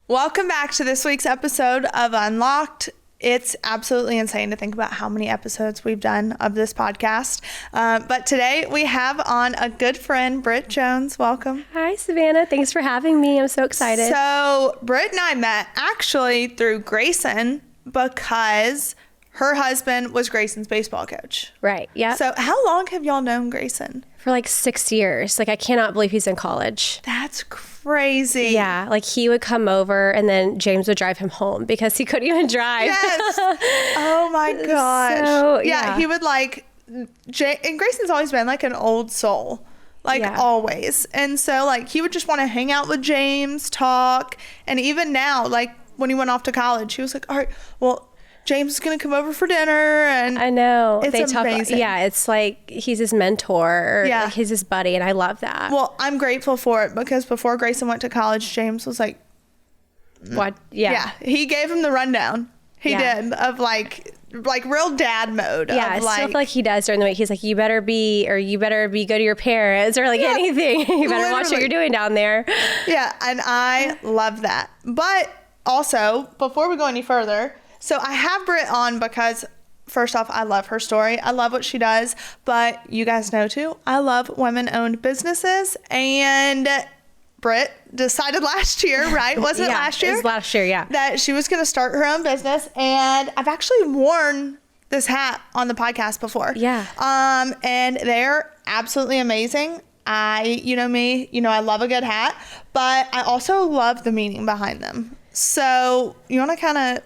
Welcome back to this week's episode of Unlocked. It's absolutely insane to think about how many episodes we've done of this podcast. But today we have on a good friend, Britt Jones. Welcome. Hi, Savannah. Thanks for having me. I'm so excited. So Britt and I met actually through Grayson because her husband was Grayson's baseball coach. Right. Yeah. So how long have y'all known Grayson? For like 6 years. Like, I cannot believe he's in college. That's crazy. Yeah. Like, he would come over and then James would drive him home because he couldn't even drive. Yes. Oh my gosh. So, yeah. He would and Grayson's always been like an old soul. Always. And so like he would just want to hang out with James, talk. And even now, like when he went off to college, he was like, all right, well, James is going to come over for dinner. And I know. It's amazing. Yeah. It's like he's his mentor. Yeah. He's his buddy. And I love that. Well, I'm grateful for it because before Grayson went to college, James was like, what? Yeah. Yeah. He gave him the rundown. He did of like real dad mode. Yeah, I still feel like he does during the week. He's like, you better be good to your parents or like anything. You better watch what you're doing down there. Yeah, and I love that. But also, before we go any further, so I have Britt on because first off, I love her story. I love what she does. But you guys know too, I love women-owned businesses. And Britt decided last year, right? Wasn't it last year? It was last year, yeah. That she was going to start her own business. And I've actually worn this hat on the podcast before. Yeah. And they're absolutely amazing. You know me, I love a good hat, but I also love the meaning behind them. So you want to kind of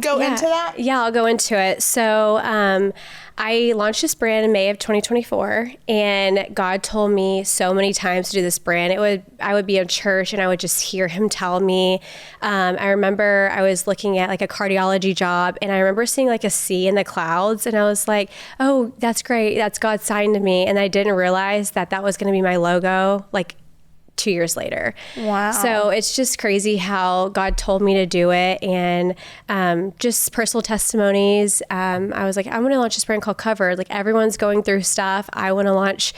go into that? Yeah, I'll go into it. So I launched this brand in May of 2024, and God told me so many times to do this brand. I would be in church and I would just hear him tell me. I remember I was looking at like a cardiology job, and I remember seeing like a C in the clouds, and I was like, oh, that's great. That's God's sign to me. And I didn't realize that was going to be my logo, like 2 years later. Wow. So it's just crazy how God told me to do it. And just personal testimonies. I was like, I'm going to launch this brand called Covered. Like, everyone's going through stuff. I want to launch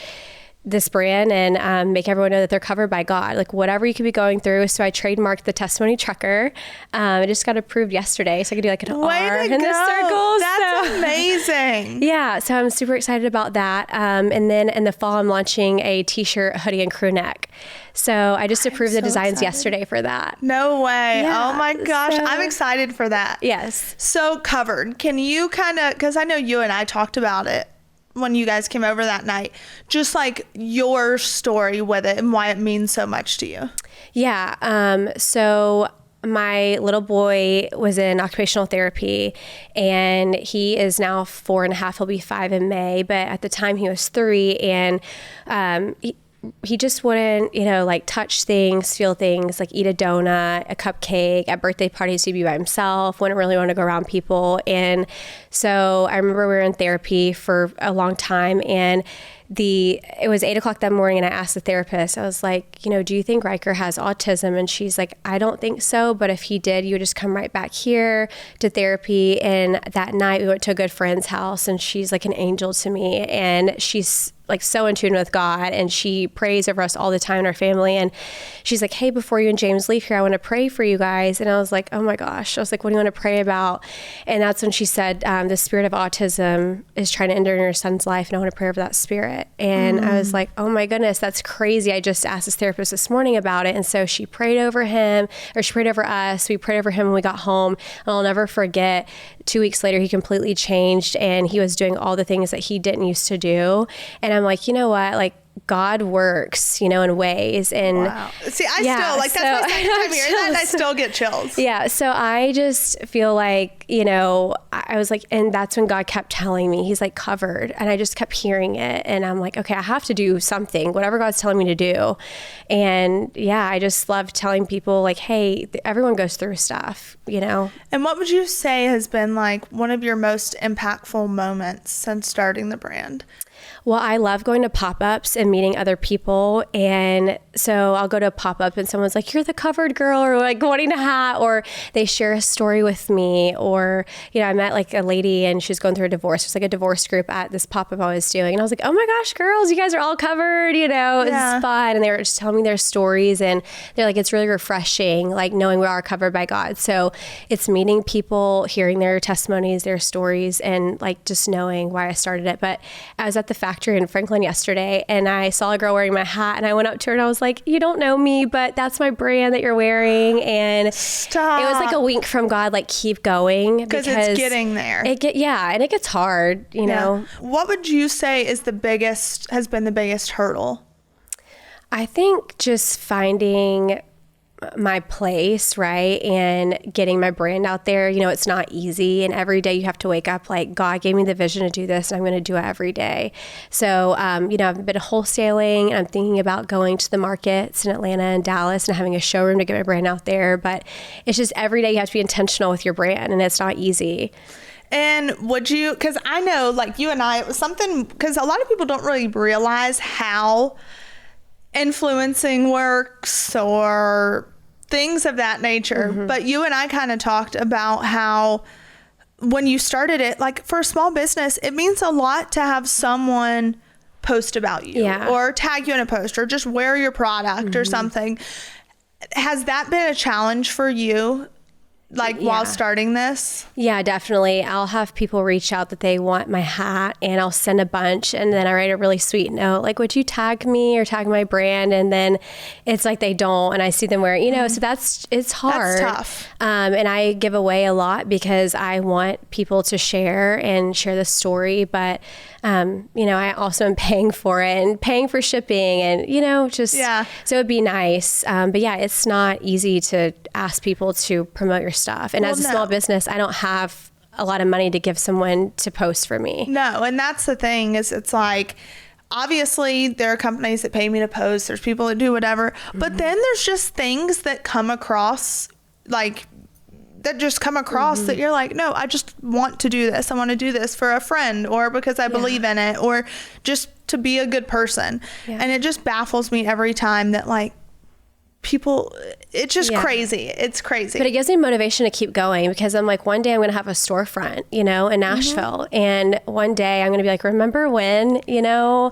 this brand and make everyone know that they're covered by God, like whatever you could be going through. So I trademarked the testimony trucker. I just got approved yesterday, so I could do like an R in the circles. That's amazing. Yeah, so I'm super excited about that. And then in the fall, I'm launching a t-shirt, hoodie, and crew neck. So I just approved the designs yesterday for that. No way. Yeah, oh my gosh. I'm excited for that. Yes. So Covered, can you because I know you and I talked about it when you guys came over that night, just like your story with it and why it means so much to you. Yeah. So my little boy was in occupational therapy, and he is now 4.5. He'll be 5 in May. But at the time he was 3, and he just wouldn't, like touch things, feel things, like eat a donut, a cupcake. At birthday parties, he'd be by himself, wouldn't really want to go around people. And so I remember we were in therapy for a long time, and it was 8:00 that morning, and I asked the therapist, I was like, do you think Riker has autism? And she's like, I don't think so, but if he did, you would just come right back here to therapy. And that night we went to a good friend's house, and she's like an angel to me, and she's like so in tune with God, and she prays over us all the time in our family. And she's like, hey, before you and James leave here, I want to pray for you guys. And I was like, oh my gosh. I was like, what do you want to pray about? And that's when she said, the spirit of autism is trying to enter your son's life, and I want to pray over that spirit. And I was like, oh my goodness, that's crazy. I just asked this therapist this morning about it. And so she prayed over him, or she prayed over us. We prayed over him when we got home. And I'll never forget, 2 weeks later, he completely changed, and he was doing all the things that he didn't used to do. And I'm like, you know what? Like, God works, in ways. And wow. See, I still, like, that's my second time hearing that, and I still get chills. Yeah. So I just feel like, I was like, and that's when God kept telling me, he's like, Covered. And I just kept hearing it. And I'm like, okay, I have to do something, whatever God's telling me to do. And yeah, I just love telling people like, hey, everyone goes through stuff, And what would you say has been like one of your most impactful moments since starting the brand? Well, I love going to pop-ups and meeting other people. And so I'll go to a pop-up and someone's like, you're the covered girl, or like wanting a hat, or they share a story with me. Or, I met like a lady and she was going through a divorce. There's like a divorce group at this pop-up I was doing. And I was like, oh my gosh, girls, you guys are all covered, It's fun. And they were just telling me their stories, and they're like, it's really refreshing, like knowing we are covered by God. So it's meeting people, hearing their testimonies, their stories, and like just knowing why I started it. But I was at the factory in Franklin yesterday and I saw a girl wearing my hat, and I went up to her and I was like, you don't know me, but that's my brand that you're wearing. And Stop. It was like a wink from God, like keep going, because it's getting there. And it gets hard, know. What would you say has been the biggest hurdle? I think just finding my place, right? And getting my brand out there. It's not easy. And every day you have to wake up like, God gave me the vision to do this, and I'm going to do it every day. So, I've been wholesaling, and I'm thinking about going to the markets in Atlanta and Dallas and having a showroom to get my brand out there. But it's just every day you have to be intentional with your brand, and it's not easy. And would you, because I know like you and I, it was something, because a lot of people don't really realize how influencing works or things of that nature. Mm-hmm. But you and I kind of talked about how when you started it, like for a small business, it means a lot to have someone post about you or tag you in a post or just wear your product or something. Has that been a challenge for you? While starting this? Yeah, definitely. I'll have people reach out that they want my hat, and I'll send a bunch, and then I write a really sweet note, like, would you tag me or tag my brand? And then it's like they don't, and I see them wear it, so it's hard. That's tough. And I give away a lot because I want people to share the story, but I also am paying for it and paying for shipping and, so it'd be nice. But yeah, it's not easy to ask people to promote your stuff. And as a small business, I don't have a lot of money to give someone to post for me. No. And that's the thing is it's like, obviously there are companies that pay me to post. There's people that do whatever, but then there's just things that come across that you're like, no, I just want to do this. I want to do this for a friend or because I believe in it or just to be a good person. Yeah. And it just baffles me every time that like people, it's just crazy. It's crazy. But it gives me motivation to keep going because I'm like, one day I'm going to have a storefront, in Nashville. And one day I'm going to be like, remember when, so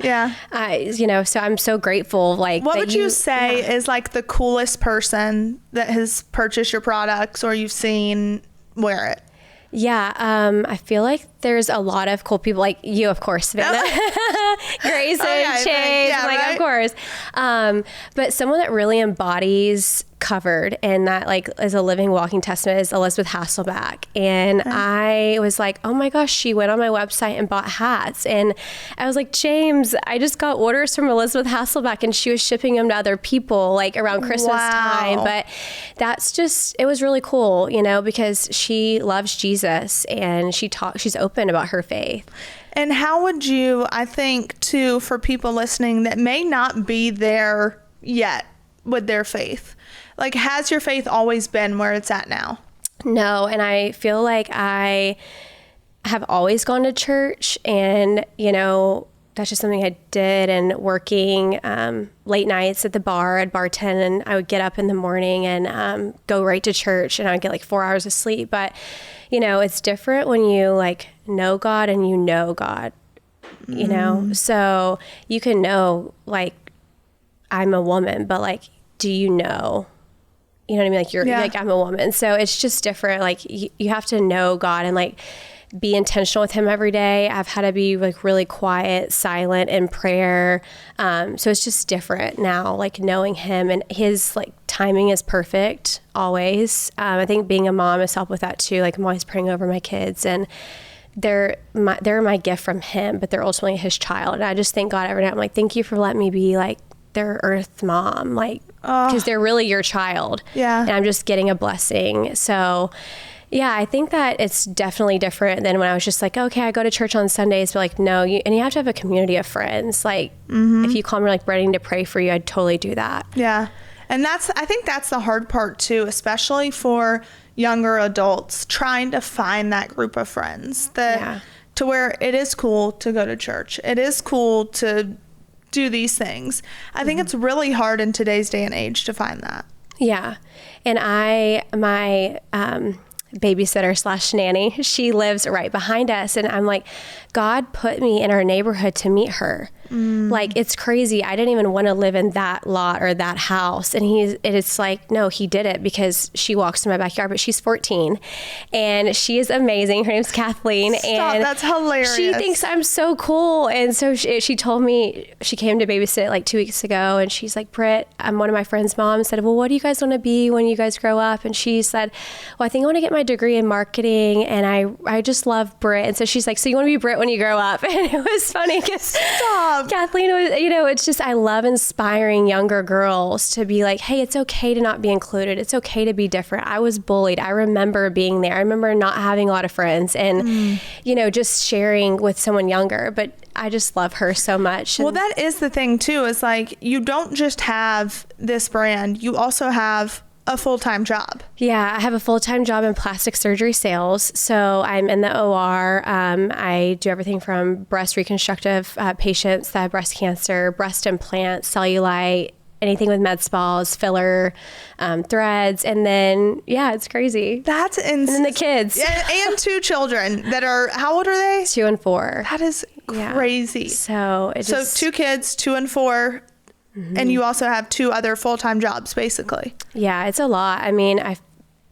I'm so grateful. Like, what would you say is like the coolest person that has purchased your products or you've seen wear it? Yeah, I feel like there's a lot of cool people like you, of course, Savannah, Grace and Chase, of course. But someone that really embodies covered and that like is a living walking testament is Elizabeth Hasselback. And I was like, oh my gosh, she went on my website and bought hats. And I was like, James, I just got orders from Elizabeth Hasselback and she was shipping them to other people like around Christmas time. But it was really cool, because she loves Jesus and she's open about her faith. And how would you, I think too, for people listening that may not be there yet with their faith, like, has your faith always been where it's at now? No. And I feel like I have always gone to church and, that's just something I did, and working late nights at the bar, I'd bartend, and I would get up in the morning and go right to church, and I would get like 4 hours of sleep. But, it's different when you like know God and you know God, so you can know like I'm a woman, but like, do you know? You know what I mean? Like you're like, I'm a woman. So it's just different. Like you have to know God and like be intentional with him every day. I've had to be like really quiet, silent in prayer. So it's just different now, like knowing him, and his like timing is perfect always. I think being a mom has helped with that too. Like I'm always praying over my kids, and they're my gift from him, but they're ultimately his child. And I just thank God every day. I'm like, thank you for letting me be like their earth mom, like, because they're really your child. Yeah. And I'm just getting a blessing. So yeah, I think that it's definitely different than when I was just like, okay, I go to church on Sundays, but like, no, you have to have a community of friends. Like if you call me like ready to pray for you, I'd totally do that. Yeah. And I think that's the hard part too, especially for younger adults trying to find that group of friends that to where it is cool to go to church. It is cool to do these things. I think it's really hard in today's day and age to find that. Yeah. And my babysitter / nanny, she lives right behind us. And I'm like, God put me in our neighborhood to meet her. Like, it's crazy. I didn't even want to live in that lot or that house. And it's like, no, he did it because she walks in my backyard, but she's 14 and she is amazing. Her name's Kathleen. Stop, and that's hilarious. She thinks I'm so cool. And so she told me, she came to babysit like 2 weeks ago, and she's like, Britt, one of my friend's moms said, well, what do you guys want to be when you guys grow up? And she said, well, I think I want to get my degree in marketing, and I just love Britt. And so she's like, so you want to be Britt when you grow up? And it was funny because Kathleen was, it's just, I love inspiring younger girls to be like, hey, it's okay to not be included. It's okay to be different. I was bullied. I remember being there. I remember not having a lot of friends and, just sharing with someone younger. But I just love her so much. Well, that is the thing too, is like, you don't just have this brand, you also have a full-time job. Yeah, I have a full-time job in plastic surgery sales. So I'm in the OR. I do everything from breast reconstructive patients that have breast cancer, breast implants, cellulite, anything with med spas, filler, threads. And then, yeah, it's crazy. That's insane. And then the kids. And 2 children that are, how old are they? 2 and 4. That is crazy. So 2 kids, 2 and 4. And you also have 2 other full-time jobs, basically. Yeah, it's a lot. I mean, I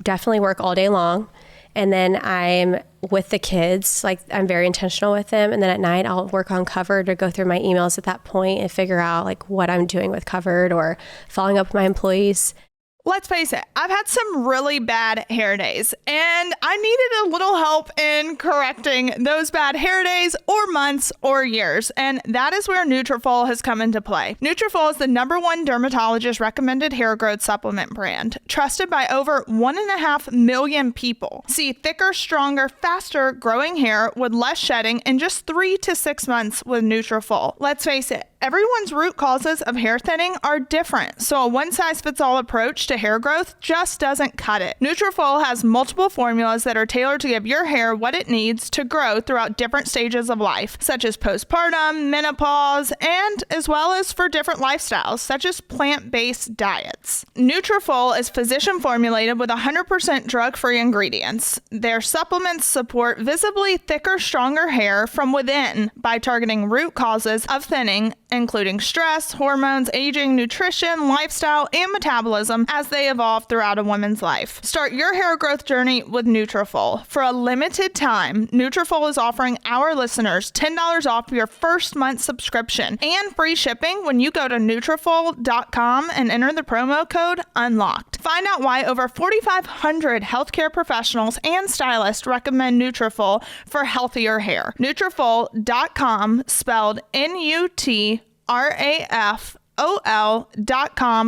definitely work all day long. And then I'm with the kids, like I'm very intentional with them. And then at night I'll work on Covered or go through my emails at that point and figure out like what I'm doing with Covered or following up with my employees. Let's face it, I've had some really bad hair days, and I needed a little help in correcting those bad hair days or months or years, and that is where Nutrafol has come into play. Nutrafol is the #1 dermatologist recommended hair growth supplement brand, trusted by over 1.5 million people. See thicker, stronger, faster growing hair with less shedding in just 3 to 6 months with Nutrafol. Let's face it, everyone's root causes of hair thinning are different, so a one-size-fits-all approach to hair growth just doesn't cut it. Nutrafol has multiple formulas that are tailored to give your hair what it needs to grow throughout different stages of life, such as postpartum, menopause, and as well as for different lifestyles, such as plant-based diets. Nutrafol is physician formulated with 100% drug-free ingredients. Their supplements support visibly thicker, stronger hair from within by targeting root causes of thinning, including stress, hormones, aging, nutrition, lifestyle, and metabolism as they evolve throughout a woman's life. Start your hair growth journey with Nutrafol. For a limited time, Nutrafol is offering our listeners $10 off your first month subscription and free shipping when you go to Nutrafol.com and enter the promo code UNLOCKED. Find out why over 4,500 healthcare professionals and stylists recommend Nutrafol for healthier hair. Nutrafol.com, spelled Nutrafol.com,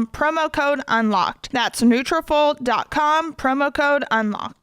promo code UNLOCKED. That's Nutrafol.com, promo code UNLOCKED.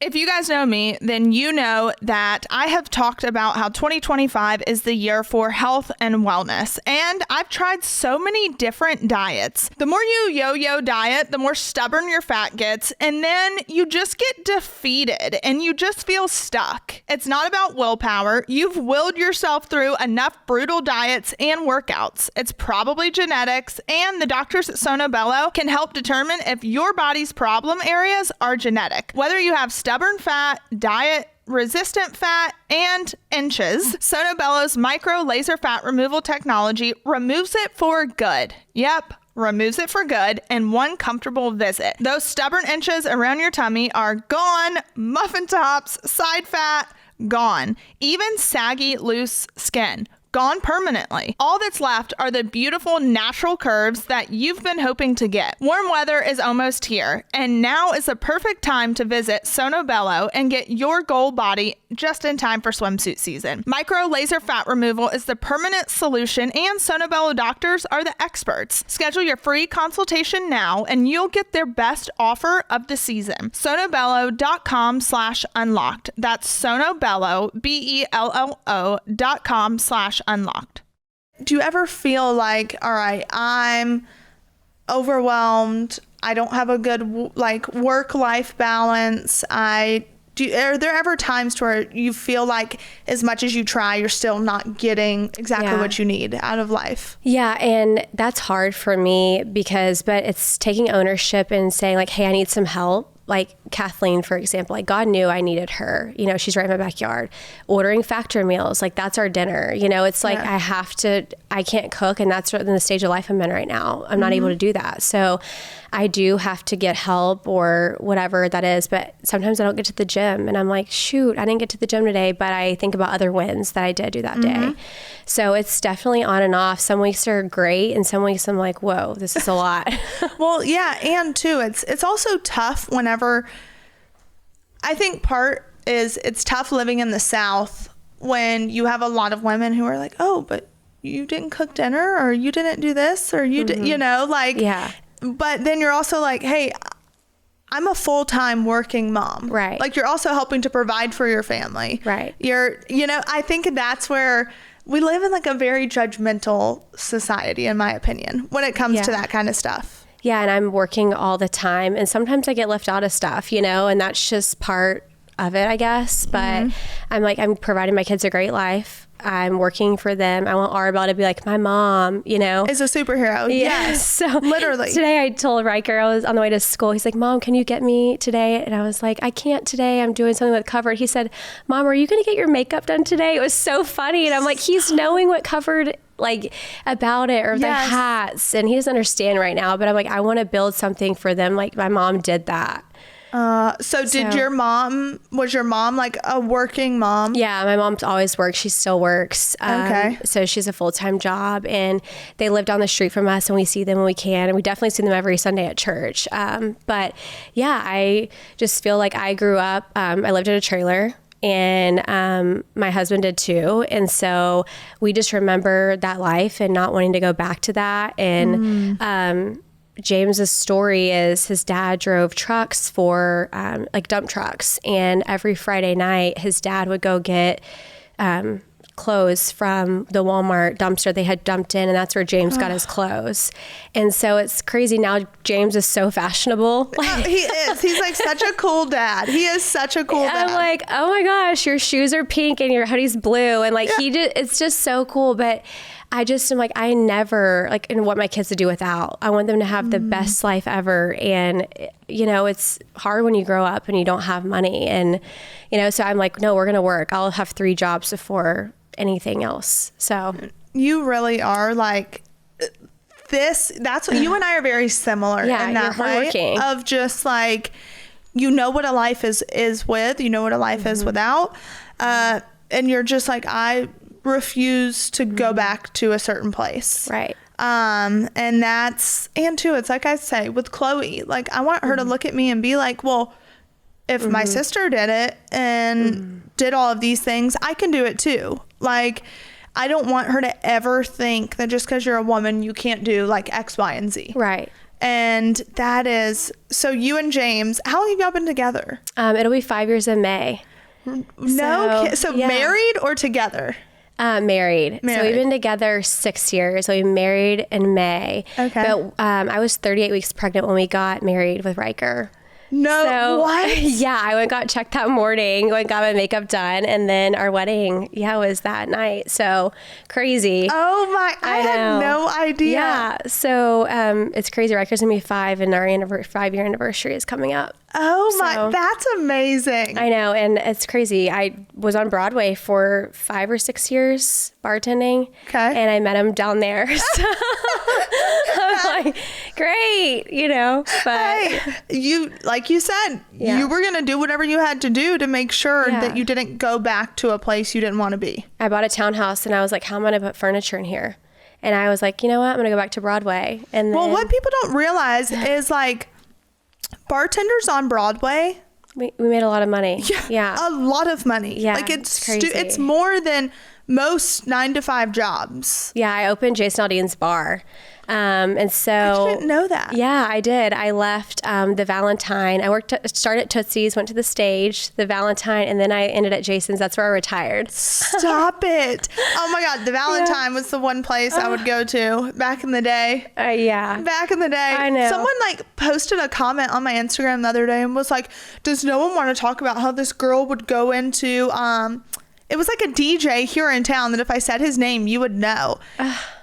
If you guys know me, then you know that I have talked about how 2025 is the year for health and wellness, and I've tried so many different diets. The more you yo-yo diet, the more stubborn your fat gets, and then you just get defeated and you just feel stuck. It's not about willpower. You've willed yourself through enough brutal diets and workouts. It's probably genetics, and the doctors at Sono Bello can help determine if your body's problem areas are genetic. Whether you have stubborn fat, diet resistant fat, and inches, Sono Bello's micro laser fat removal technology removes it for good. Yep, removes it for good in one comfortable visit. Those stubborn inches around your tummy are gone. Muffin tops, side fat, gone. Even saggy, loose skin, gone permanently. All that's left are the beautiful natural curves that you've been hoping to get. Warm weather is almost here, and now is the perfect time to visit Sono Bello and get your goal body just in time for swimsuit season. Micro laser fat removal is the permanent solution, and Sono Bello doctors are the experts. Schedule your free consultation now, and you'll get their best offer of the season. sonobello.com/unlocked. That's sonobello, BELLO.com/unlocked. Do you ever feel like, all right, I'm overwhelmed, I don't have a good work-life balance, I are there ever times where you feel like as much as you try, you're still not getting exactly what you need out of life? Yeah. And that's hard for me but it's taking ownership and saying like, hey, I need some help. Like Kathleen, for example, like God knew I needed her, she's right in my backyard, ordering factor meals. Like that's our dinner. It's like, I can't cook. And that's in the stage of life I'm in right now. I'm not able to do that. So I do have to get help or whatever that is. But sometimes I don't get to the gym and I'm like, shoot, I didn't get to the gym today, but I think about other wins that I did do that day. So it's definitely on and off. Some weeks are great. And some weeks I'm like, whoa, this is a lot. Well, yeah. And too, it's also tough whenever, I think part is it's tough living in the South when you have a lot of women who are like, oh, but you didn't cook dinner or you didn't do this or you did, Yeah. But then you're also like, hey, I'm a full-time working mom. Right. Like you're also helping to provide for your family. Right. I think that's where we live in like a very judgmental society, in my opinion, when it comes to that kind of stuff. Yeah. And I'm working all the time and sometimes I get left out of stuff, and that's just part of it, I guess. But I'm providing my kids a great life. I'm working for them. I want Arabelle to be like my mom, Is a superhero. Yes. So literally. Today I told Riker, I was on the way to school. He's like, Mom, can you get me today? And I was like, I can't today. I'm doing something with Covered. He said, Mom, are you going to get your makeup done today? It was so funny. And I'm like, he's knowing what Covered like about it or the hats. And he doesn't understand right now, but I'm like, I want to build something for them. Like my mom did that. So was your mom like a working mom? Yeah, my mom's always worked. She still works. Okay. So she's a full-time job and they live down the street from us and we see them when we can. And we definitely see them every Sunday at church. But yeah, I just feel like I grew up, I lived in a trailer and my husband did too. And so we just remember that life and not wanting to go back to that. And, James's story is his dad drove trucks for like dump trucks, and every Friday night his dad would go get clothes from the Walmart dumpster they had dumped in, and that's where James got his clothes. And so it's crazy now. James is so fashionable. He is. He's like such a cool dad. He is such a cool dad. I'm like, oh my gosh, your shoes are pink and your hoodie's blue, and like it's just so cool. But I just am like, I never and want my kids to do without. I want them to have the best life ever. And, it's hard when you grow up and you don't have money. And, so I'm like, no, we're going to work. I'll have 3 jobs before anything else. So you really are like this. That's what you and I are very similar in that way of just like, what a life is with, what a life is without. And you're just like, I refuse to go back to a certain place. Right. And too, it's like I say with Chloe, like I want her to look at me and be like, well, if my sister did it and did all of these things, I can do it too. Like, I don't want her to ever think that just because you're a woman, you can't do like X, Y, and Z. Right. And that is, so you and James, how long have y'all been together? It'll be 5 years in May. So married or together? Married. So we've been together 6 years. So we married in May. Okay. But I was 38 weeks pregnant when we got married with Riker. No, what? Yeah, I went and got checked that morning, went and got my makeup done, and then our wedding, was that night. So crazy. Oh my, I had no idea. Yeah, so it's crazy. Riker's gonna be 5 and our 5-year anniversary is coming up. Oh my, that's amazing. I know, and it's crazy. I was on Broadway for 5 or 6 years bartending. Okay. And I met him down there. So I'm like, great, but hey, like you said, you were going to do whatever you had to do to make sure that you didn't go back to a place you didn't want to be. I bought a townhouse and I was like, how am I going to put furniture in here? And I was like, you know what? I'm going to go back to Broadway. And then, what people don't realize is like bartenders on Broadway, we made a lot of money. Yeah. A lot of money. Yeah. Like it's crazy. It's more than most 9-to-5 jobs. Yeah. I opened Jason Aldean's bar. And so I didn't know that. Yeah, I did. I left the Valentine. I started at Tootsie's, went to the stage, the Valentine, and then I ended at Jason's. That's where I retired. Stop it. Oh my God. The Valentine was the one place I would go to back in the day. Yeah. Back in the day. I know. Someone like posted a comment on my Instagram the other day and was like, does no one want to talk about how this girl would go into, it was like a DJ here in town that if I said his name, you would know.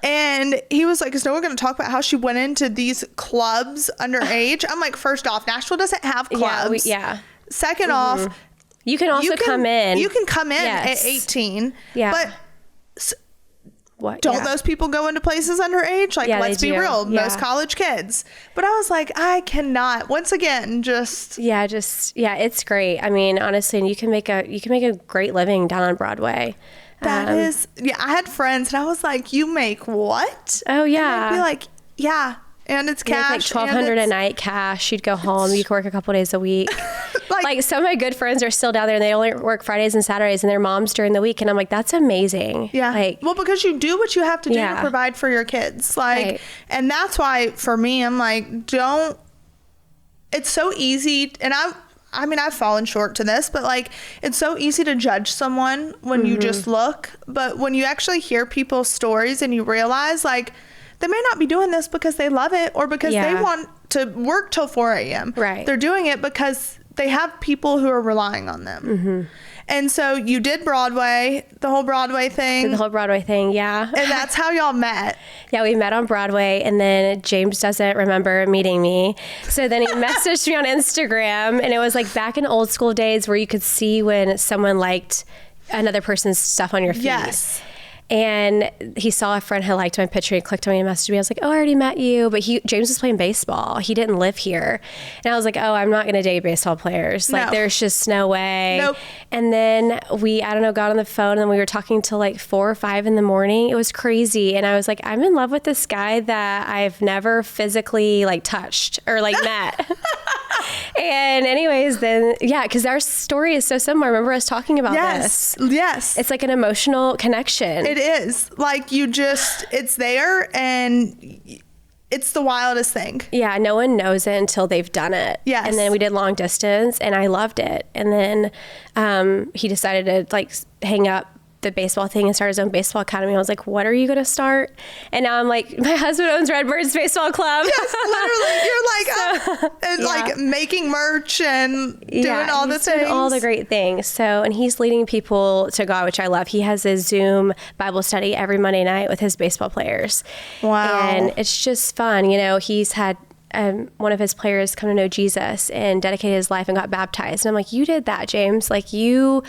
And he was like, is no one going to talk about how she went into these clubs underage? I'm like, first off, Nashville doesn't have clubs. Yeah. Second off, you can also come in. You can come in at 18. Yeah. But what? don't those people go into places underage? Like, let's be real. Most college kids. But I was like, I cannot. Once again, it's great. I mean, honestly, and you can make a great living down on Broadway. That is, I had friends and I was like, you make what? Oh yeah. And they'd be like, yeah. And it's cash. Like $1,200 a night cash. You'd go home. You could work a couple days a week. like some of my good friends are still down there and they only work Fridays and Saturdays and their moms during the week. And I'm like, that's amazing. Yeah. Well, because you do what you have to do to provide for your kids. And that's why for me, I'm like, it's so easy. And I mean, I've fallen short to this, but like, it's so easy to judge someone when you just look. But when you actually hear people's stories and you realize like, they may not be doing this because they love it or because they want to work till 4 a.m. Right. They're doing it because they have people who are relying on them. And so you did Broadway, the whole Broadway thing. Yeah. And that's how y'all met. Yeah, we met on Broadway, and then James doesn't remember meeting me. So then he messaged me on Instagram, and it was like back in old school days where you could see when someone liked another person's stuff on your feed. Yes. And he saw a friend had liked my picture. He clicked on me and messaged me. I was like, oh, I already met you. But James was playing baseball. He didn't live here. And I was like, oh, I'm not going to date baseball players. Like, there's just no way. Nope. And then we, got on the phone and we were talking till like 4 or 5 in the morning. It was crazy. And I was like, I'm in love with this guy that I've never physically like touched or like met. And anyways, then, because our story is so similar. Remember us talking about this? Yes. It's like an emotional connection. It is. Like it's there and it's the wildest thing. Yeah. No one knows it until they've done it. Yes. And then we did long distance and I loved it. And then he decided to like hang up the baseball thing and start his own baseball academy. I was like, what are you going to start? And now I'm like, my husband owns Redbirds Baseball Club. Yes, literally. You're like, and like making merch and doing all the things. All the great things. So, and he's leading people to God, which I love. He has a Zoom Bible study every Monday night with his baseball players. Wow. And it's just fun. He's had one of his players come to know Jesus and dedicate his life and got baptized. And I'm like, you did that, James. Like you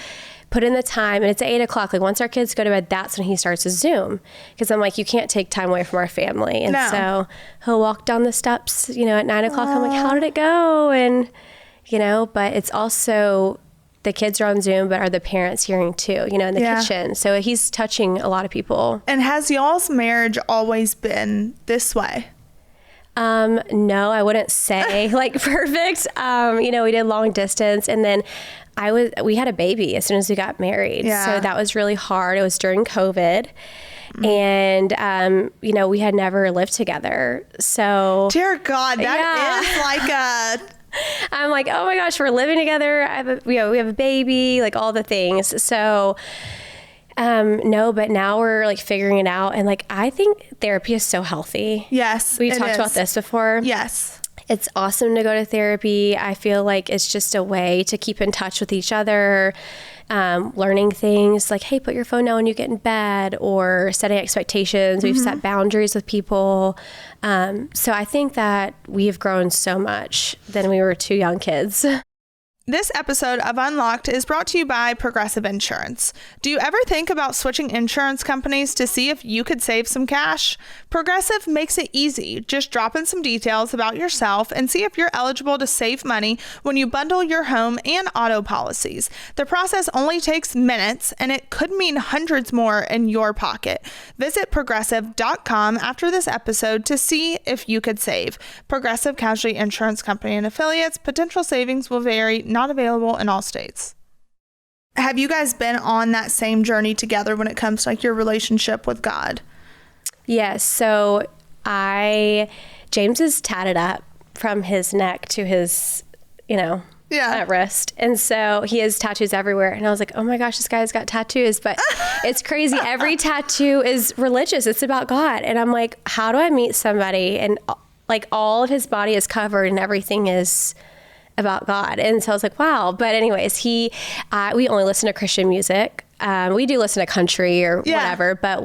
put in the time, and it's 8 o'clock. Like once our kids go to bed, that's when he starts his Zoom. Because I'm like, you can't take time away from our family. And so he'll walk down the steps, at 9 o'clock. I'm like, how did it go? And, but it's also the kids are on Zoom, but are the parents hearing too, in the kitchen. So he's touching a lot of people. And has y'all's marriage always been this way? No, I wouldn't say like perfect. We did long distance and then we had a baby as soon as we got married. Yeah. So that was really hard. It was during COVID and, we had never lived together. So dear God, that is like I'm like, oh my gosh, we're living together. We have a baby, like all the things. So no, but now we're like figuring it out. And like, I think therapy is so healthy. Yes. We've talked about this before. Yes. It's awesome to go to therapy. I feel like it's just a way to keep in touch with each other, learning things like, hey, put your phone down when you get in bed, or setting expectations. We've set boundaries with people. So I think that we've grown so much than we were two young kids. This episode of Unlocked is brought to you by Progressive Insurance. Do you ever think about switching insurance companies to see if you could save some cash? Progressive makes it easy. Just drop in some details about yourself and see if you're eligible to save money when you bundle your home and auto policies. The process only takes minutes, and it could mean hundreds more in your pocket. Visit progressive.com after this episode to see if you could save. Progressive Casualty Insurance Company and Affiliates. Potential savings will vary. Not available in all states. Have you guys been on that same journey together when it comes to like your relationship with God? Yes. So James is tatted up from his neck to his, wrist. And so he has tattoos everywhere. And I was like, oh my gosh, this guy's got tattoos. But it's crazy. Every tattoo is religious. It's about God. And I'm like, how do I meet somebody? And like all of his body is covered and everything is about God. And so I was like, wow. But anyways, we only listen to Christian music. We do listen to country or whatever, but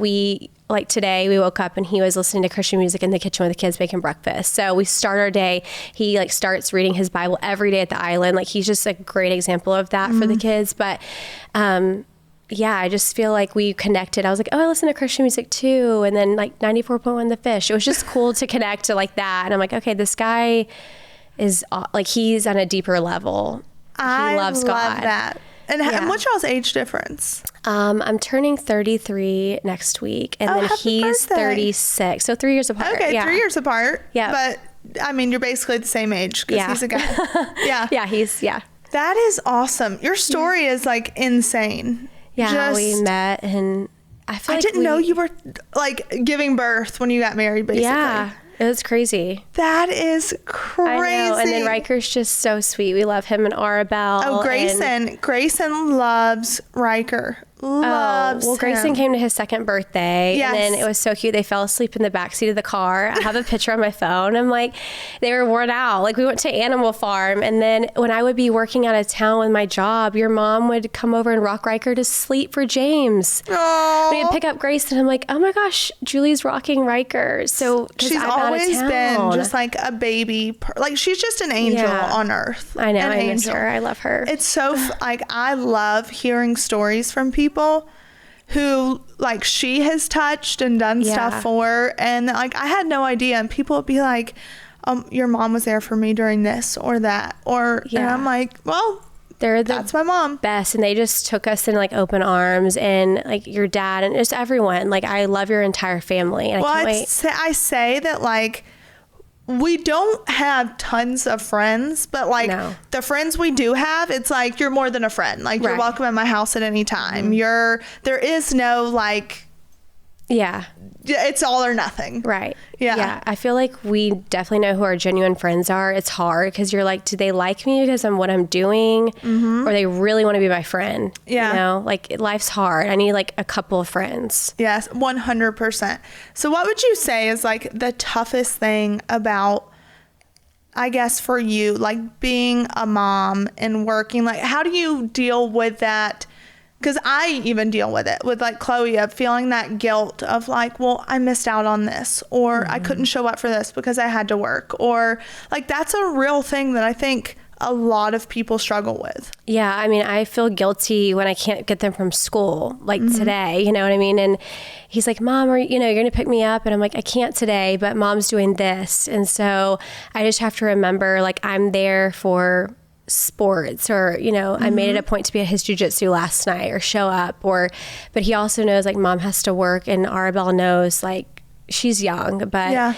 like today we woke up and he was listening to Christian music in the kitchen with the kids making breakfast. So we start our day. He like starts reading his Bible every day at the island. Like he's just a great example of that for the kids. But, I just feel like we connected. I was like, oh, I listen to Christian music too. And then like 94.1 The Fish. It was just cool to connect to like that. And I'm like, okay, this guy is like, he's on a deeper level. He loves God. I love that. And what's y'all's age difference? I'm turning 33 next week, and then he's 36. So 3 years apart. Okay, 3 years apart. Yeah. But, I mean, you're basically the same age because he's a guy. Yeah. That is awesome. Your story is, like, insane. Yeah, how we met, and I didn't know you were, like, giving birth when you got married, basically. Yeah. It was crazy. That is crazy. I know. And then Riker's just so sweet. We love him and Arabelle. Oh, Grayson. Grayson loves Riker. Grayson came to his second birthday. Yes. And then it was so cute. They fell asleep in the backseat of the car. I have a picture on my phone. I'm like, they were worn out. Like we went to Animal Farm. And then when I would be working out of town with my job, your mom would come over and rock Riker to sleep for James. Oh. We'd pick up Grayson. I'm like, oh my gosh, Julie's rocking Riker. So she's always been just like a baby. Like she's just an angel on earth. I know. I miss her. I love her. It's so like I love hearing stories from people who like she has touched and done stuff for, and like I had no idea, and people would be like, your mom was there for me during this or that, or and I'm like, well, that's my mom. Best. And they just took us in like open arms, and like your dad and just everyone. Like I love your entire family, and I can't wait. I say that like we don't have tons of friends, but like the friends we do have, it's like you're more than a friend. Like you're welcome at my house at any time. There is no like, it's all or nothing. Right. Yeah. I feel like we definitely know who our genuine friends are. It's hard because you're like, do they like me because of what I'm doing, or they really want to be my friend? Yeah. You know, like life's hard. I need like a couple of friends. Yes, 100%. So what would you say is like the toughest thing about, I guess for you, like being a mom and working? Like how do you deal with that? Because I even deal with it with like Chloe, of feeling that guilt of like, well, I missed out on this, or I couldn't show up for this because I had to work, or like that's a real thing that I think a lot of people struggle with. Yeah. I mean, I feel guilty when I can't get them from school, like today, you know what I mean? And he's like, Mom, you're going to pick me up. And I'm like, I can't today, but Mom's doing this. And so I just have to remember, like, I'm there for sports, or I made it a point to be at his jiu-jitsu last night or show up, but he also knows like Mom has to work, and Arabelle knows like she's young, but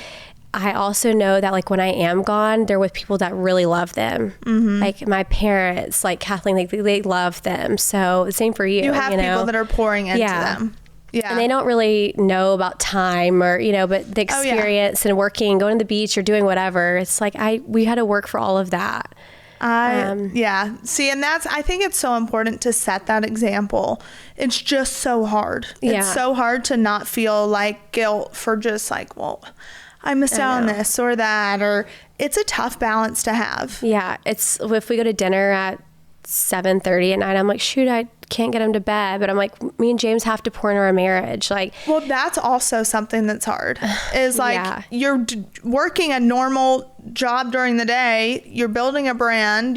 I also know that like when I am gone, they're with people that really love them, like my parents, like Kathleen, like they love them. So same for you. You have people that are pouring into them. Yeah. And they don't really know about time, or, but the experience and working, going to the beach or doing whatever, it's like we had to work for all of that. See, and I think it's so important to set that example. It's just so hard. It's so hard to not feel like guilt for just like, well, I missed out on this or that, or it's a tough balance to have. Yeah. It's if we go to dinner at 7:30 at night, I'm like, shoot, I can't get him to bed, but I'm like, me and James have to pour into our marriage. Like, well, that's also something that's hard, is like you're working a normal job during the day, you're building a brand,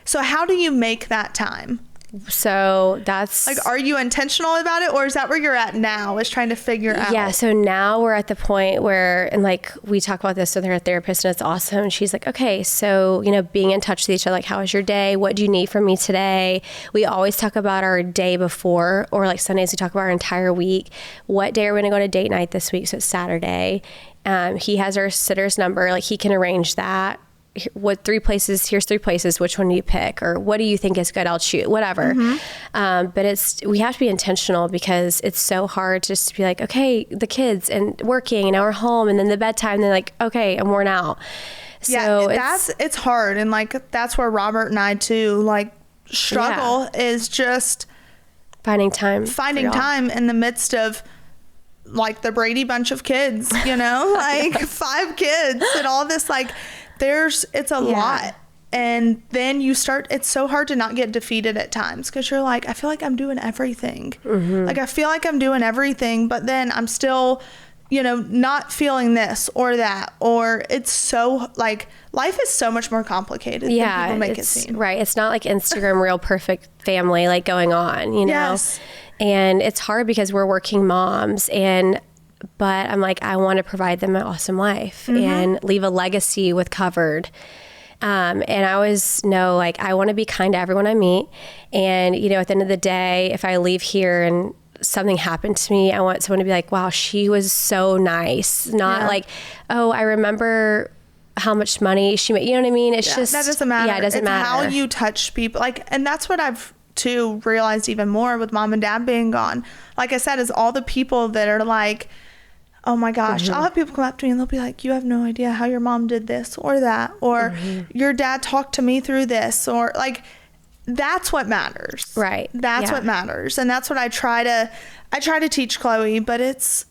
so how do you make that time? So that's like, are you intentional about it, or is that where you're at now, is trying to figure out? Yeah. So now we're at the point where, and like we talk about this with her therapist, and it's awesome. And she's like, okay, so, being in touch with each other, like, how was your day? What do you need from me today? We always talk about our day before, or like Sundays, we talk about our entire week. What day are we going to go to date night this week? So it's Saturday. He has our sitter's number. Like he can arrange that. what 3 places, here's 3 places, which one do you pick? Or what do you think is good? I'll choose, whatever. But we have to be intentional because it's so hard just to be like, okay, the kids and working and now we're home and then the bedtime, and then like, okay, I'm worn out. So it's hard. And like, that's where Robert and I too, like struggle is just finding time in the midst of like the Brady Bunch of kids, you know, like 5 kids and all this, like it's a lot. And then it's so hard to not get defeated at times because you're like, I feel like I'm doing everything. Like, I feel like I'm doing everything, but then I'm still, you know, not feeling this or that, or it's so like life is so much more complicated than people make it seem. Right. It's not like Instagram real perfect family like going on, you know? Yes. And it's hard because we're working moms but I'm like, I want to provide them an awesome life and leave a legacy with Covered. And I always know, like, I want to be kind to everyone I meet. And, you know, at the end of the day, if I leave here and something happened to me, I want someone to be like, wow, she was so nice. Not like, oh, I remember how much money she made. You know what I mean? It's just, that doesn't matter. Yeah, it doesn't matter. How you touch people. Like, and that's what I've too realized even more with mom and dad being gone. Like I said, is all the people that are like, oh my gosh, I'll have people come up to me and they'll be like, you have no idea how your mom did this or that, or your dad talked to me through this, or like, that's what matters. Right. That's what matters. And that's what I try to teach Chloe, but it's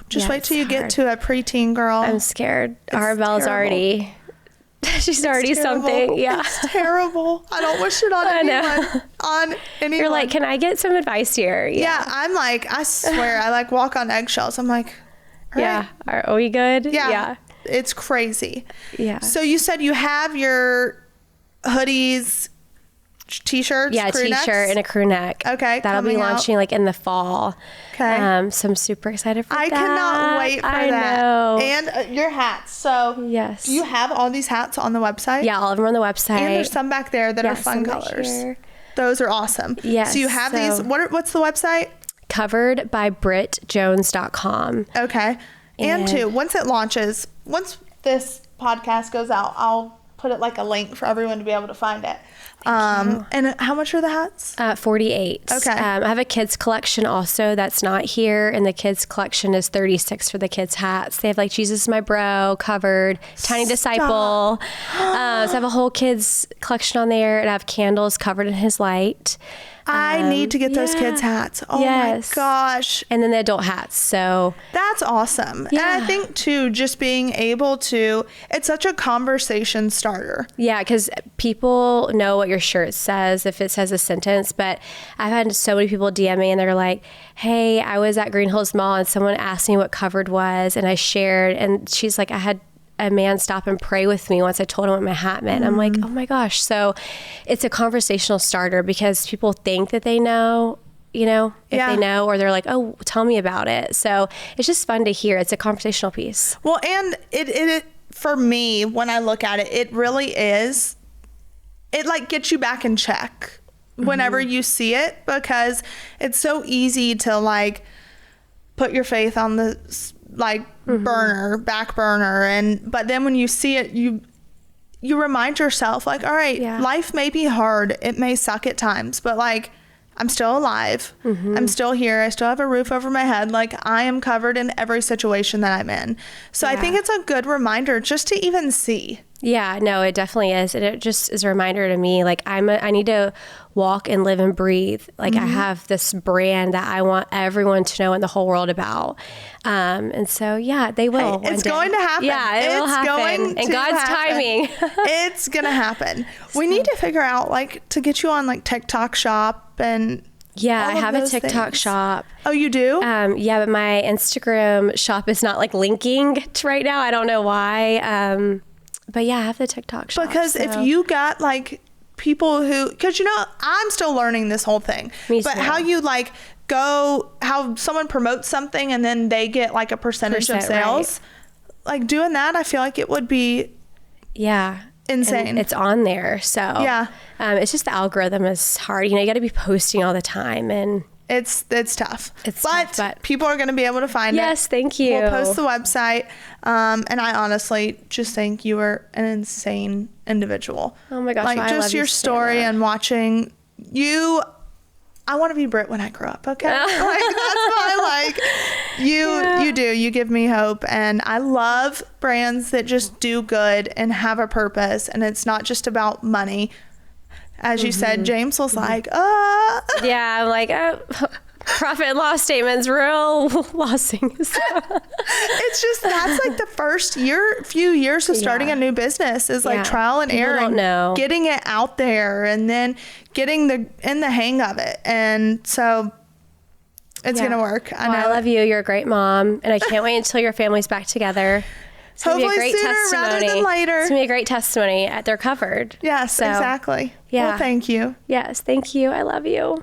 just wait till you get to a preteen girl. I'm scared. Arabella's already, she's already something. Yeah. It's terrible. I don't wish it on anyone. You're like, can I get some advice here? Yeah. I'm like, I swear, I like walk on eggshells. I'm like, yeah. Are we good? Yeah. It's crazy. Yeah. So you said you have your hoodies, t-shirts, yeah, crew t-shirt necks? and a crew neck. Okay, that'll be launching like in the fall. Okay. So I'm super excited for that. I cannot wait for that. I know. And your hats. So yes, do you have all these hats on the website? Yeah, all of them on the website. And there's some back there that are fun colors. Here. Those are awesome. Yes. So you have these. What's the website? coveredbybrittjones.com. Okay. And once it launches, once this podcast goes out, I'll put it like a link for everyone to be able to find it. And how much are the hats? 48. Okay. I have a kids collection also that's not here, and the kids collection is 36 for the kids hats. They have like Jesus is my bro, Covered, Tiny Disciple. So I have a whole kids collection on there, and I have candles covered in his light. I need to get those kids hats. Oh my gosh. And then the adult hats. So that's awesome. Yeah. And I think too, just being able to, it's such a conversation starter. Yeah. Because people know what your shirt says if it says a sentence, but I've had so many people DM me and they're like, hey, I was at Green Hills Mall and someone asked me what Covered was, and I shared, and she's like, I had a man stop and pray with me once I told him what my hat meant. I'm like, oh my gosh. So it's a conversational starter because people think that they know, you know, if they know, or they're like, oh, tell me about it. So it's just fun to hear. It's a conversational piece. Well, and it for me, when I look at it, it really is, it like gets you back in check whenever you see it, because it's so easy to like put your faith on the like back burner, but then when you see it, you remind yourself like, all right, life may be hard, it may suck at times, but like, I'm still alive, I'm still here, I still have a roof over my head, like I am covered in every situation that I'm in. So I think it's a good reminder just to even see. Yeah, no, it definitely is. And it just is a reminder to me, like I need to walk and live and breathe. Like I have this brand that I want everyone to know in the whole world about. And so, yeah, they will. Hey, it's going to happen. Yeah, it will happen. In God's timing. It's going to happen. We need to figure out like to get you on like TikTok shop and I have a TikTok shop. Oh, you do? Yeah, but my Instagram shop is not like linking right now. I don't know why. But yeah, I have the TikTok shop. Because if you got like people who, because you know, I'm still learning this whole thing. Me too. But how you like how someone promotes something and then they get like a percentage of sales, like doing that, I feel like it would be insane. And it's on there. So it's just the algorithm is hard. You know, you got to be posting all the time, and It's tough. But people are going to be able to find it. Yes, thank you. We'll post the website. And I honestly just think you are an insane individual. Oh my gosh, like I just love your you, story Savannah. and watching you. I want to be Britt when I grow up. Okay, like that's why. Like you do. You give me hope, and I love brands that just do good and have a purpose, and it's not just about money. As you said, James was like, Yeah, I'm like, profit and loss statements, real lossing. It's just, that's like the first few years of starting a new business is like trial and error. People don't know. Getting it out there and then getting in the hang of it. And so it's going to work. I know. I love you. You're a great mom. And I can't wait until your family's back together. It's going to be a great sooner testimony. rather than later. It's going to be a great testimony. They're covered. Yes, exactly. Yeah. Well, thank you. Yes, thank you. I love you.